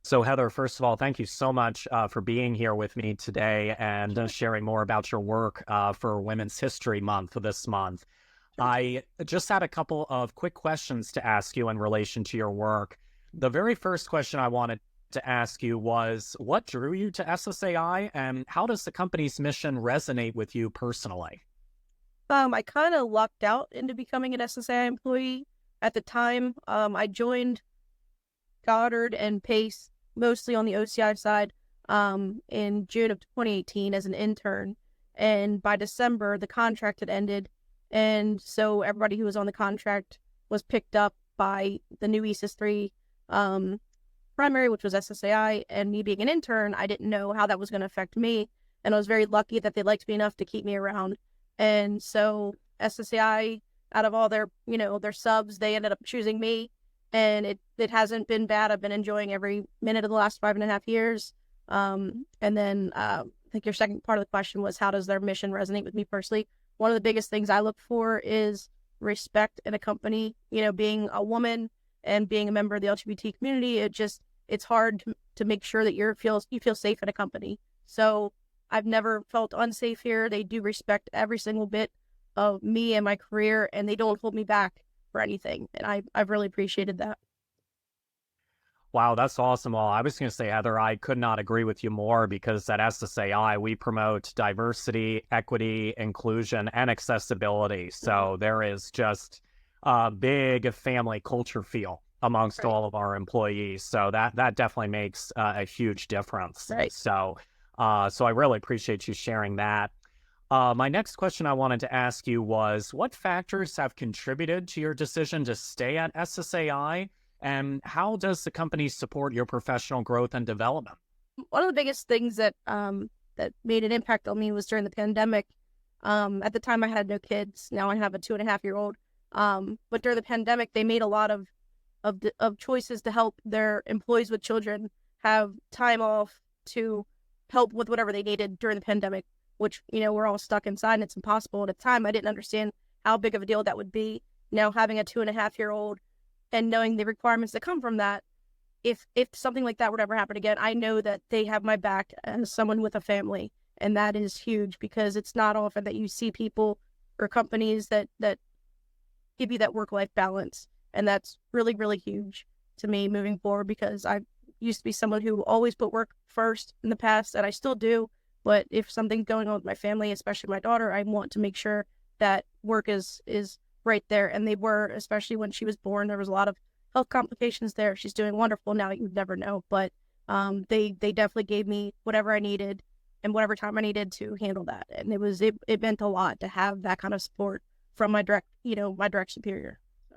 So, Heather, first of all, thank you so much for being here with me today and Sure, sharing more about your work for Women's History Month this month. sure. I just had a couple of quick questions to ask you in relation to your work. The very first question I wanted to ask you was, what drew you to SSAI and how does the company's mission resonate with you personally? I kind of lucked out into becoming an SSAI employee at the time. I joined Goddard and Pace mostly on the OCI side in June of 2018 as an intern. And by December, the contract had ended. And so everybody who was on the contract was picked up by the new ESIS 3 primary, which was SSAI. And me being an intern, I didn't know how that was going to affect me. And I was very lucky that they liked me enough to keep me around. And so SSAI, out of all their subs, they ended up choosing me, and it hasn't been bad. I've been enjoying every minute of the last 5.5 years. And then I think your second part of the question was, how does their mission resonate with me personally? One of the biggest things I look for is respect in a company. Being a woman and being a member of the LGBT community, it's hard to make sure that you feel safe in a company. So I've never felt unsafe here. They do respect every single bit of me and my career, and they don't hold me back for anything. And I've really appreciated that. Wow, that's awesome. Well, I was going to say, Heather, I could not agree with you more because at SSAI, we promote diversity, equity, inclusion, and accessibility. So there is just a big family culture feel amongst Right. all of our employees. So that definitely makes a huge difference. Right. So I really appreciate you sharing that. My next question I wanted to ask you was, what factors have contributed to your decision to stay at SSAI? And how does the company support your professional growth and development? One of the biggest things that made an impact on me was during the pandemic. At the time, I had no kids. Now I have a 2.5-year-old. But during the pandemic, they made a lot of choices to help their employees with children have time off to help with whatever they needed during the pandemic, which, we're all stuck inside and it's impossible. And at the time, I didn't understand how big of a deal that would be. Now having a 2.5-year-old and knowing the requirements that come from that, if something like that would ever happen again, I know that they have my back as someone with a family. And that is huge because it's not often that you see people or companies that give you that work-life balance. And that's really, really huge to me moving forward because I used to be someone who always put work first in the past, and I still do. But if something's going on with my family, especially my daughter, I want to make sure that work is right there. And they were, especially when she was born, there was a lot of health complications there. She's doing wonderful now. You'd never know. But they definitely gave me whatever I needed and whatever time I needed to handle that. And it meant a lot to have that kind of support from my direct superior. So,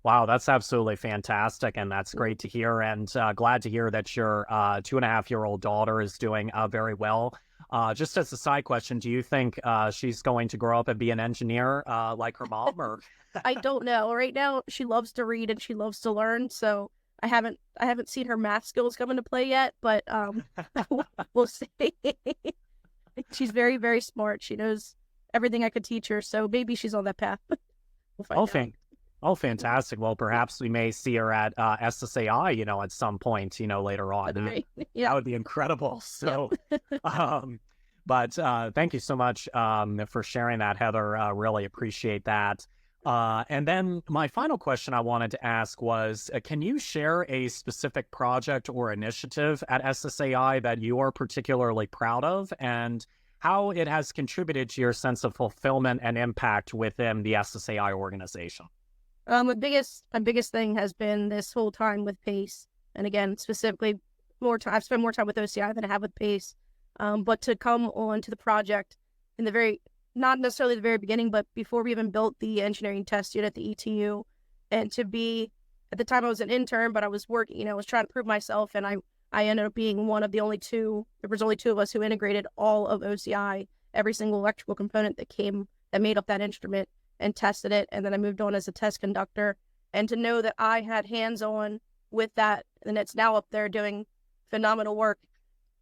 Wow, that's absolutely fantastic. And that's great to hear. And glad to hear that your 2.5-year-old daughter is doing very well. Just as a side question, do you think she's going to grow up and be an engineer like her mom? Or I don't know. Right now, she loves to read and she loves to learn. So I haven't seen her math skills come into play yet, but we'll see. She's very, very smart. She knows everything I could teach her. So maybe she's on that path. We'll find oh, out. oh, fantastic. Well, perhaps we may see her at SSAI, at some point, later on. That'd be great. That Yeah. would be incredible. So, Yeah. um, but thank you so much for sharing that, Heather. Really appreciate that. And then my final question I wanted to ask was, can you share a specific project or initiative at SSAI that you are particularly proud of and how it has contributed to your sense of fulfillment and impact within the SSAI organization? My biggest thing has been this whole time with Pace, and again, specifically, I've spent more time with OCI than I have with Pace. But to come on to the project in not necessarily the very beginning, but before we even built the engineering test unit, the ETU, and to be, at the time I was an intern, but I was working, I was trying to prove myself, and I ended up being one of the only two. There was only two of us who integrated all of OCI, every single electrical component that made up that instrument, and tested it. And then I moved on as a test conductor. And to know that I had hands-on with that, and it's now up there doing phenomenal work.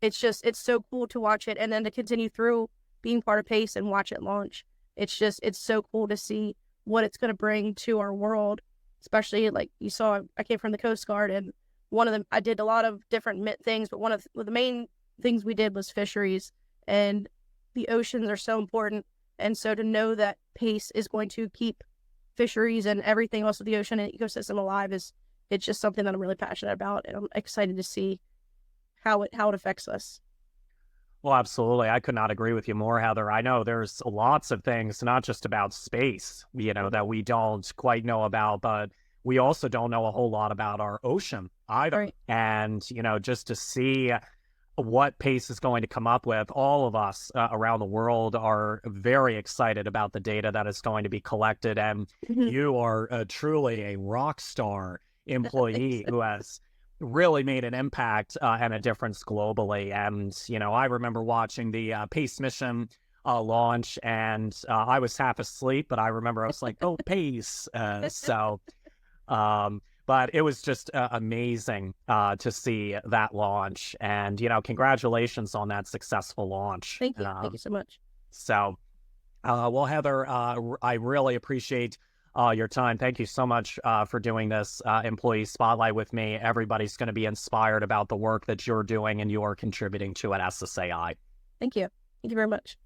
It's so cool to watch it. And then to continue through being part of Pace and watch it launch. It's so cool to see what it's going to bring to our world, especially like you saw, I came from the Coast Guard, and I did a lot of different things, but one of the main things we did was fisheries, and the oceans are so important. And so to know that PACE is going to keep fisheries and everything else with the ocean and ecosystem alive it's just something that I'm really passionate about, and I'm excited to see how it affects us. Well, absolutely. I could not agree with you more, Heather. I know there's lots of things, not just about space, that we don't quite know about, but we also don't know a whole lot about our ocean either. Right. And, just to see what PACE is going to come up with, all of us around the world are very excited about the data that is going to be collected. And you are truly a rock star employee who has really made an impact and a difference globally. And, I remember watching the PACE mission launch, and I was half asleep, but I remember I was like, oh, PACE. But it was just amazing to see that launch. And, congratulations on that successful launch. Thank you. Thank you so much. So, well, Heather, I really appreciate your time. Thank you so much for doing this employee spotlight with me. Everybody's going to be inspired about the work that you're doing and you're contributing to at SSAI. Thank you. Thank you very much.